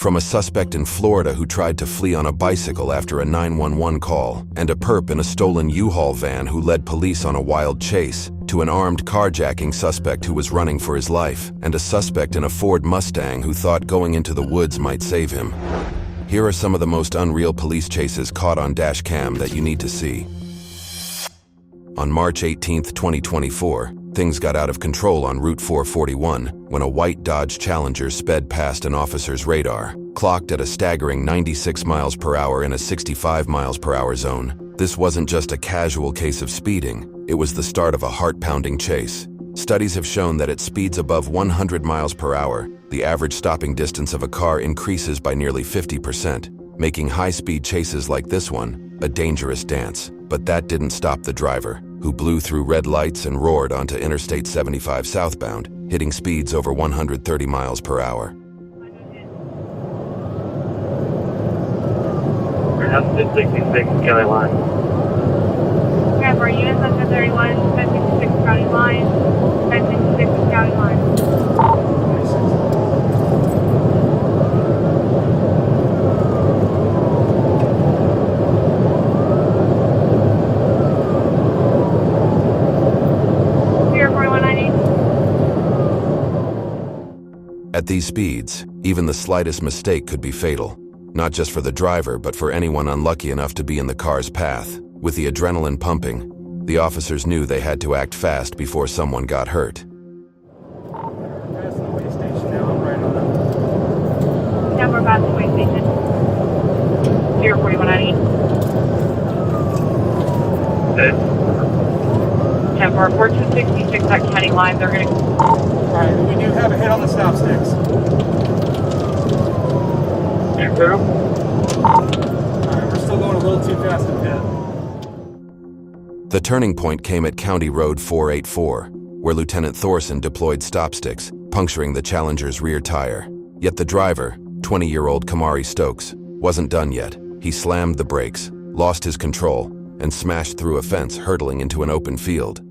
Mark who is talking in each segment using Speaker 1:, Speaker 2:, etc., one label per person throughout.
Speaker 1: From a suspect in Florida who tried to flee on a bicycle after a 911 call, and a perp in a stolen U-Haul van who led police on a wild chase, to an armed carjacking suspect who was running for his life, and a suspect in a Ford Mustang who thought going into the woods might save him. Here are some of the most unreal police chases caught on Dashcam that you need to see. On March 18, 2024, things got out of control on Route 441 when a white Dodge Challenger sped past an officer's radar, clocked at a staggering 96 miles per hour in a 65 miles per hour zone. This wasn't just a casual case of speeding, it was the start of a heart-pounding chase. Studies have shown that at speeds above 100 miles per hour, the average stopping distance of a car increases by nearly 50%, making high-speed chases like this one a dangerous dance. But that didn't stop the driver, who blew through red lights and roared onto Interstate 75 southbound, hitting speeds over 130 miles per hour.
Speaker 2: We're at 66 County Line.
Speaker 3: Okay, for units at 1031, 1066 County Line, 1066 County Line.
Speaker 1: At these speeds, even the slightest mistake could be fatal, not just for the driver but for anyone unlucky enough to be in the car's path. With the adrenaline pumping, the officers knew they had to act fast before someone got hurt.
Speaker 3: Yeah, we're past the way station. 04190.
Speaker 2: Okay.
Speaker 3: 10-4, 1466 at County Line. They're going to...
Speaker 4: Alright, we do have a hit on the stop sticks. Alright, we're still going a little too fast to pit.
Speaker 1: The turning point came at County Road 484, where Lieutenant Thorson deployed stop sticks, puncturing the Challenger's rear tire. Yet the driver, 20-year-old Kamari Stokes, wasn't done yet. He slammed the brakes, lost his control, and smashed through a fence, hurtling into an open field.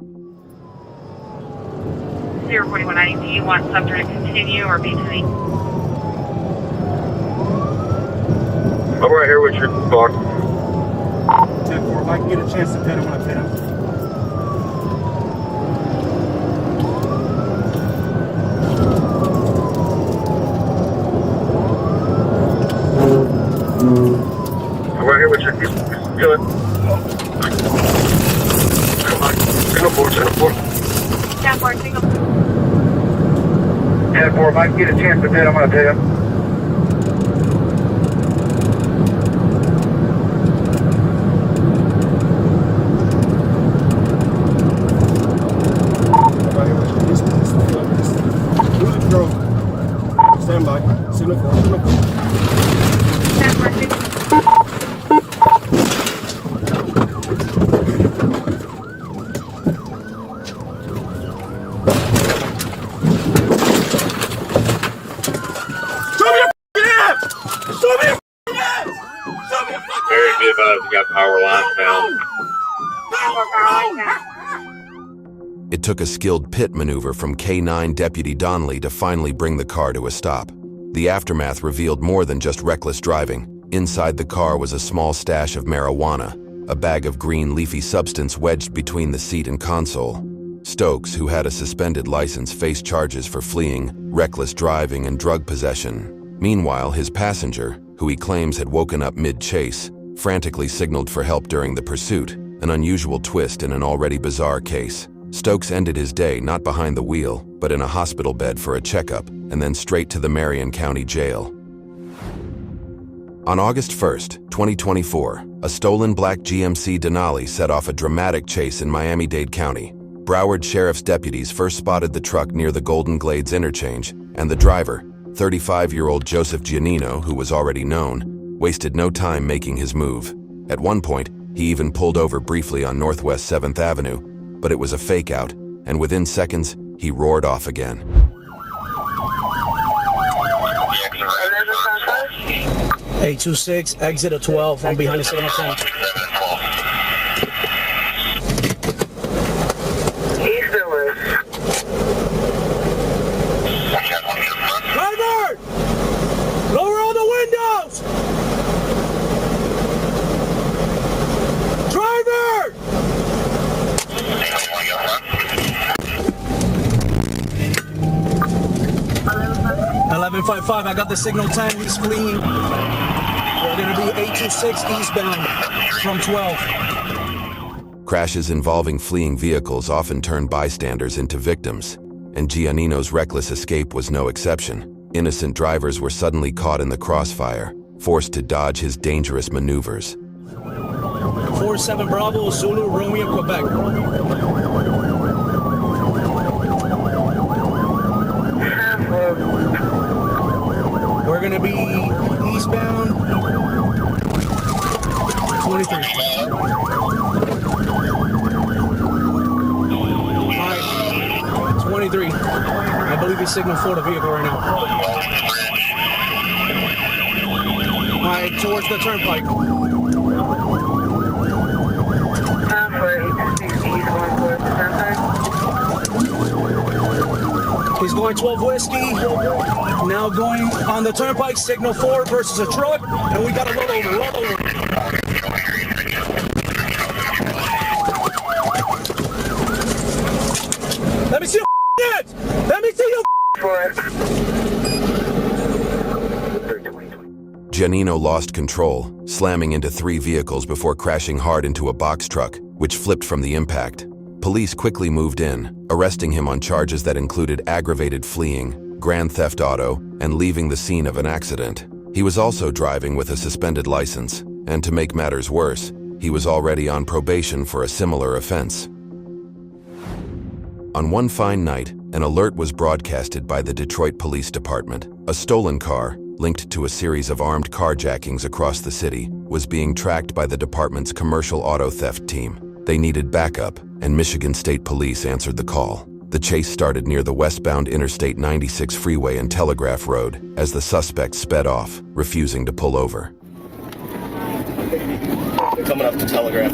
Speaker 3: 04190, do you want subject to continue or be to the...
Speaker 2: I'm right here with your car.
Speaker 4: 10-4, if I can get a chance to pit, I'm going to pit him.
Speaker 2: I'm right here with your gun. Come on. Single 4.
Speaker 3: 10-4, single...
Speaker 2: 10-4, if I can get a chance to pit, I'm going to pit him.
Speaker 4: Stand by. Signal 4. Signal 4.
Speaker 3: 10-4, single...
Speaker 2: Very good advised, you got power lines found.
Speaker 1: It took a skilled pit maneuver from K9 Deputy Denali to finally bring the car to a stop. The aftermath revealed more than just reckless driving. Inside the car was a small stash of marijuana, a bag of green leafy substance wedged between the seat and console. Stokes, who had a suspended license, faced charges for fleeing, reckless driving, and drug possession. Meanwhile, his passenger, who he claims had woken up mid-chase, frantically signaled for help during the pursuit, an unusual twist in an already bizarre case. Stokes ended his day not behind the wheel, but in a hospital bed for a checkup, and then straight to the Marion County Jail. On August 1st, 2024, a stolen black GMC Denali set off a dramatic chase in Miami-Dade County. Broward Sheriff's deputies first spotted the truck near the Golden Glades interchange, and the driver, 35-year-old Joseph Giannino, who was already known, wasted no time making his move. At one point, he even pulled over briefly on Northwest 7th Avenue, but it was a fake-out, and within seconds, he roared off again.
Speaker 5: 826, exit at 12. I'm behind the signal tank. Driver! Lower on the 955, I got the signal 10, he's fleeing. We're gonna be 826 eastbound from 12.
Speaker 1: Crashes involving fleeing vehicles often turn bystanders into victims, and Giannino's reckless escape was no exception. Innocent drivers were suddenly caught in the crossfire, forced to dodge his dangerous maneuvers.
Speaker 5: 47 Bravo, Zulu, Romeo, Quebec. We're gonna be eastbound 23. Alright, 23. I believe he's signal for the vehicle right now. Alright, towards the turnpike. He's going 12 whiskey. Now going on the turnpike, signal 4 versus a truck, and we gotta roll over. Let me see your hands! Let me see your
Speaker 1: Giannino lost control, slamming into 3 vehicles before crashing hard into a box truck, which flipped from the impact. Police quickly moved in, arresting him on charges that included aggravated fleeing, grand theft auto, and leaving the scene of an accident. He was also driving with a suspended license, and to make matters worse, he was already on probation for a similar offense. On one fine night, an alert was broadcasted by the Detroit Police Department. A stolen car, linked to a series of armed carjackings across the city, was being tracked by the department's commercial auto theft team. They needed backup, and Michigan State Police answered the call. The chase started near the westbound Interstate 96 freeway and Telegraph Road as the suspect sped off, refusing to pull over.
Speaker 6: Coming up to Telegraph.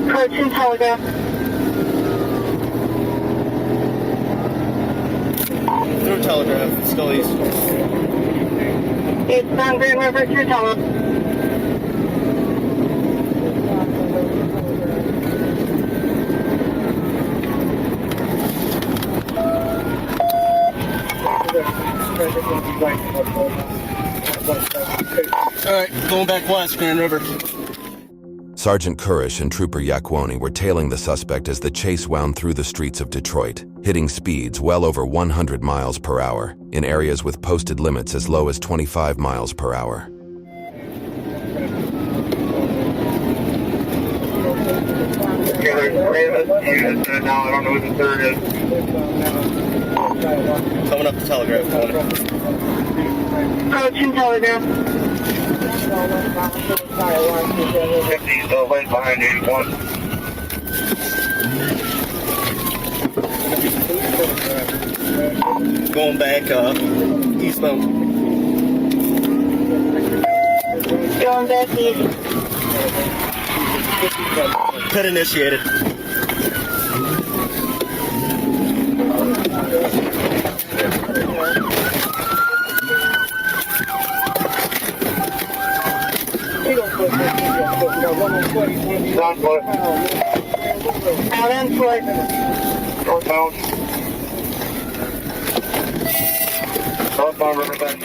Speaker 3: Approaching Telegraph.
Speaker 6: Through Telegraph, still east.
Speaker 3: It's on Green River through Telegraph.
Speaker 6: All right, going back west, Grand River.
Speaker 1: Sergeant Kurish and Trooper Yakwoni were tailing the suspect as the chase wound through the streets of Detroit, hitting speeds well over 100 miles per hour in areas with posted limits as low as 25 miles per hour.
Speaker 2: Now I don't know what the third is.
Speaker 6: Coming up to Telegraph.
Speaker 3: Approaching Telegraph.
Speaker 2: 50's right behind 81.
Speaker 6: Going back eastbound.
Speaker 3: Going back east.
Speaker 6: Pit initiated.
Speaker 2: Down foot.
Speaker 3: Out on foot.
Speaker 2: Northbound. Northbound Riverbank.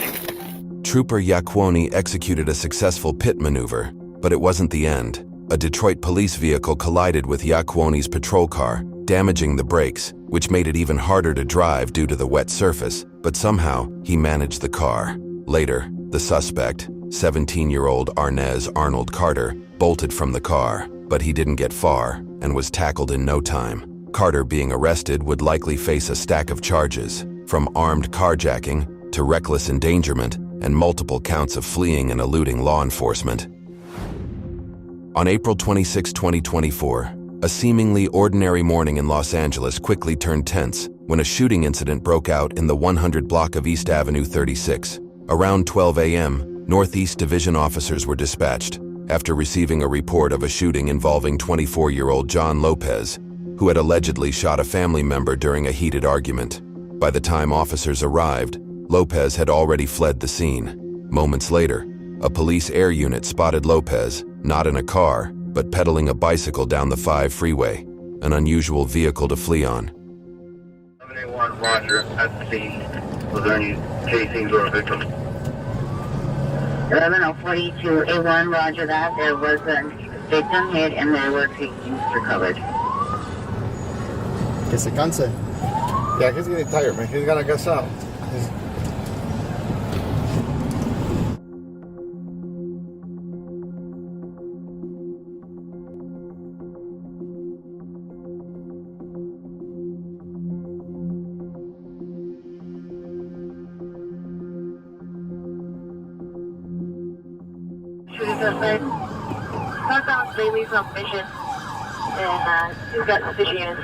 Speaker 1: Trooper Yakwoni executed a successful pit maneuver, but it wasn't the end. A Detroit police vehicle collided with Yakwoni's patrol car, damaging the brakes, which made it even harder to drive due to the wet surface, but somehow he managed the car. Later, the suspect, 17-year-old Arnez Arnold Carter, bolted from the car, but he didn't get far and was tackled in no time. Carter being arrested would likely face a stack of charges, from armed carjacking to reckless endangerment and multiple counts of fleeing and eluding law enforcement. On April 26, 2024, a seemingly ordinary morning in Los Angeles quickly turned tense when a shooting incident broke out in the 100 block of East Avenue 36. Around 12 a.m., Northeast Division officers were dispatched after receiving a report of a shooting involving 24-year-old John Lopez, who had allegedly shot a family member during a heated argument. By the time officers arrived, Lopez had already fled the scene. Moments later, a police air unit spotted Lopez, not in a car, but pedaling a bicycle down the 5 freeway, an unusual vehicle to flee on.
Speaker 2: Roger, at the scene. Was there any casings or a victim?
Speaker 7: 11:42 Roger that. There was a victim hit and there were casings recovered.
Speaker 8: Que se canse.
Speaker 9: Yeah, he's getting tired, man. He's gotta gas out.
Speaker 7: Southbound Bailey from Mission, and he's got suspicion units.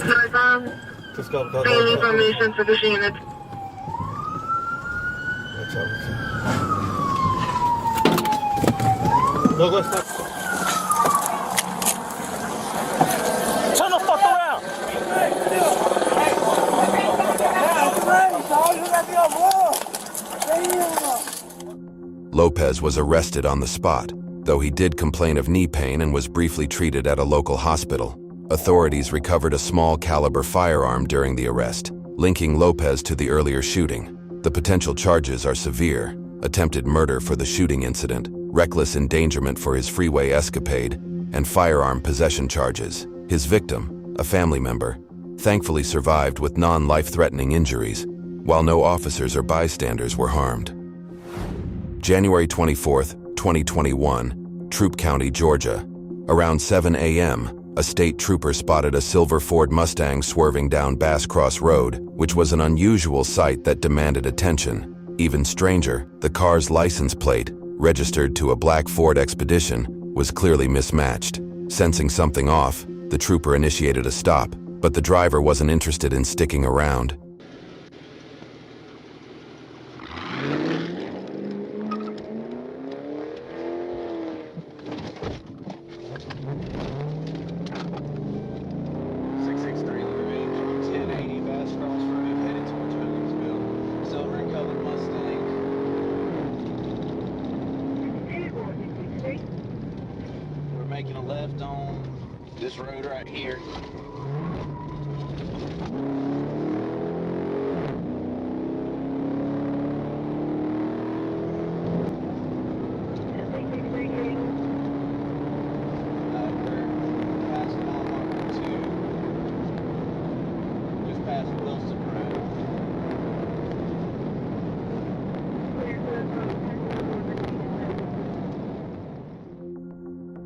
Speaker 7: Southbound
Speaker 9: Just go.
Speaker 7: Bailey from Mission, suspicion units.
Speaker 9: Go, stop.
Speaker 5: Turn the fuck around!
Speaker 1: Lopez was arrested on the spot, though he did complain of knee pain and was briefly treated at a local hospital. Authorities recovered a small caliber firearm during the arrest, linking Lopez to the earlier shooting. The potential charges are severe: attempted murder for the shooting incident, reckless endangerment for his freeway escapade, and firearm possession charges. His victim, a family member, thankfully survived with non-life-threatening injuries, while no officers or bystanders were harmed. January 24, 2021, Troup County, Georgia. Around 7 a.m., a state trooper spotted a silver Ford Mustang swerving down Bass Cross Road, which was an unusual sight that demanded attention. Even stranger, the car's license plate, registered to a black Ford Expedition, was clearly mismatched. Sensing something off, the trooper initiated a stop, but the driver wasn't interested in sticking around.
Speaker 10: Making a left on this road right here.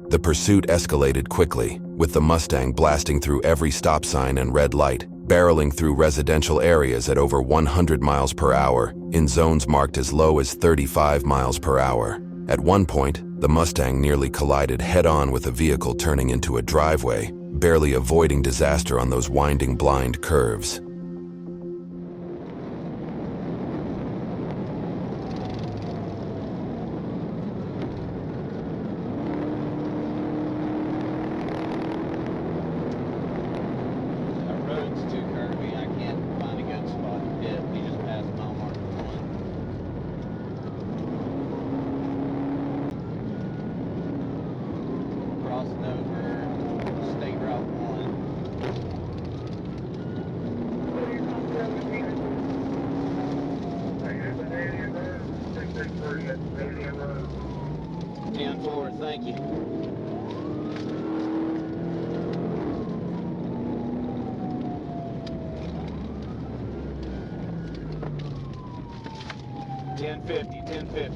Speaker 1: The pursuit escalated quickly, with the Mustang blasting through every stop sign and red light, barreling through residential areas at over 100 miles per hour, in zones marked as low as 35 miles per hour. At one point, the Mustang nearly collided head-on with a vehicle turning into a driveway, barely avoiding disaster on those winding blind curves.
Speaker 10: Thank you. $10.50.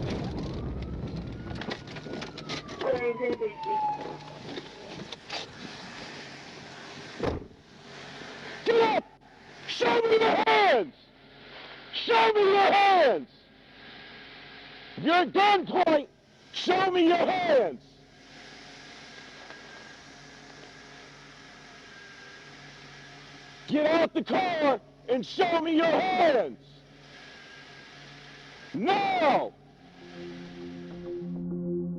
Speaker 11: Get up! Show me your hands! Show me your hands! Your gunpoint! Show me your hands! Get out the car and show me your hands! Now!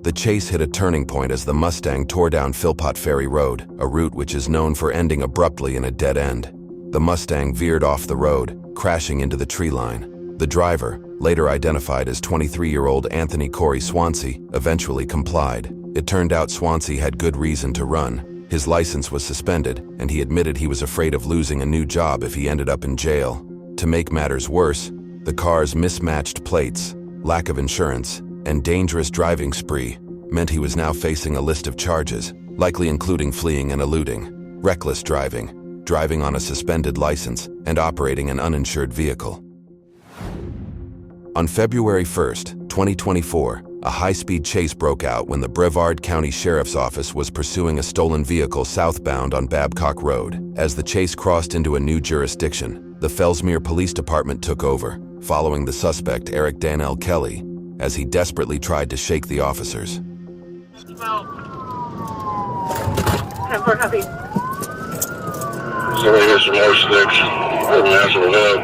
Speaker 1: The chase hit a turning point as the Mustang tore down Philpott Ferry Road, a route which is known for ending abruptly in a dead end. The Mustang veered off the road, crashing into the tree line. The driver, later identified as 23-year-old Anthony Corey Swansea, eventually complied. It turned out Swansea had good reason to run. His license was suspended, and he admitted he was afraid of losing a new job if he ended up in jail. To make matters worse, the car's mismatched plates, lack of insurance, and dangerous driving spree meant he was now facing a list of charges, likely including fleeing and eluding, reckless driving, driving on a suspended license, and operating an uninsured vehicle. On February 1st, 2024, a high-speed chase broke out when the Brevard County Sheriff's Office was pursuing a stolen vehicle southbound on Babcock Road. As the chase crossed into a new jurisdiction, the Fellsmere Police Department took over, following the suspect Eric Danell Kelly, as he desperately tried to shake the officers.
Speaker 2: So here's some more sticks. Massive load.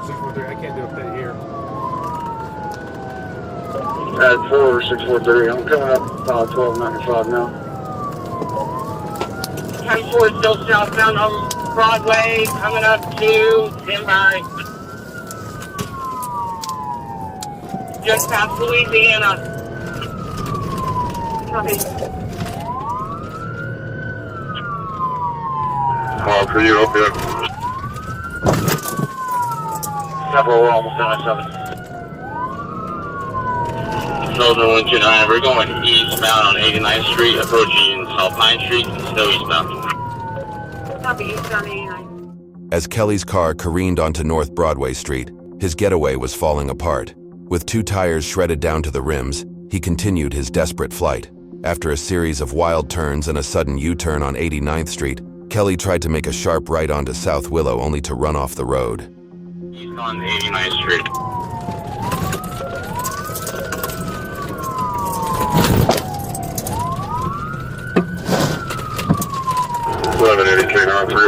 Speaker 4: 643, I can't do a pit here.
Speaker 2: At 643, I'm coming up 1295 now.
Speaker 3: 10-4 still southbound on Broadway, coming up to Denali. Just past Louisiana. Copy.
Speaker 2: For you, up here. Several, we're almost done at 7.
Speaker 6: Northern Lincoln High, we're going eastbound on 89th Street, approaching South 9th Street, still eastbound.
Speaker 3: Copy, eastbound 89.
Speaker 1: As Kelly's car careened onto North Broadway Street, his getaway was falling apart. With 2 tires shredded down to the rims, he continued his desperate flight. After a series of wild turns and a sudden U-turn on 89th Street, Kelly tried to make a sharp right onto South Willow only to run off the road.
Speaker 6: East on 89th Street.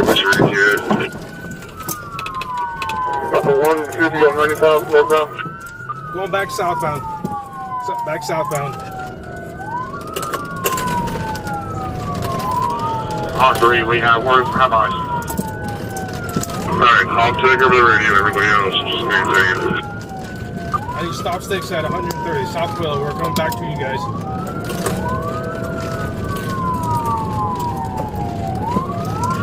Speaker 2: What's your ETA? Upper 150 on 95 northbound.
Speaker 4: Going back southbound. Back southbound.
Speaker 2: On 3, we have word from Hamas. Alright, I'll take over the radio, everybody else, just maintain it.
Speaker 4: I need stop sticks at 130, South Willow. We're coming back to you guys.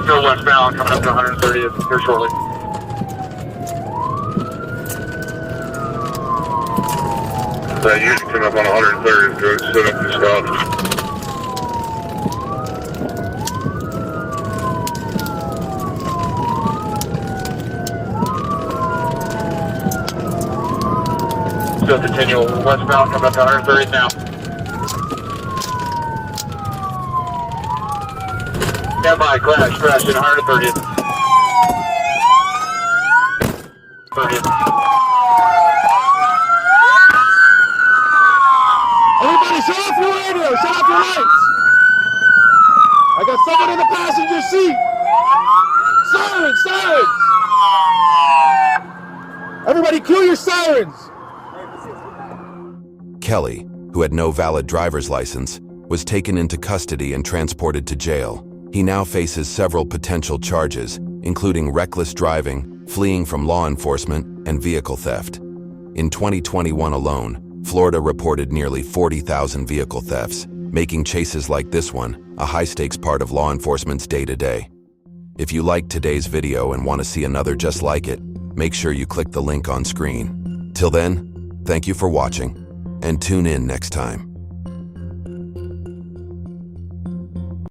Speaker 2: Still westbound, coming up to 130th here shortly. That unit came up on 130th, go set up and stop. Still continue westbound, coming up to 130th now. Stand by, crash in 130th. 30th.
Speaker 11: Everybody, shut off your radio, shut off your lights. I got someone in the passenger seat. Sirens! Everybody, cue your sirens.
Speaker 1: Kelly, who had no valid driver's license, was taken into custody and transported to jail. He now faces several potential charges, including reckless driving, fleeing from law enforcement, and vehicle theft. In 2021 alone, Florida reported nearly 40,000 vehicle thefts, making chases like this one a high-stakes part of law enforcement's day-to-day. If you liked today's video and want to see another just like it, make sure you click the link on screen. Till then, thank you for watching, and tune in next time.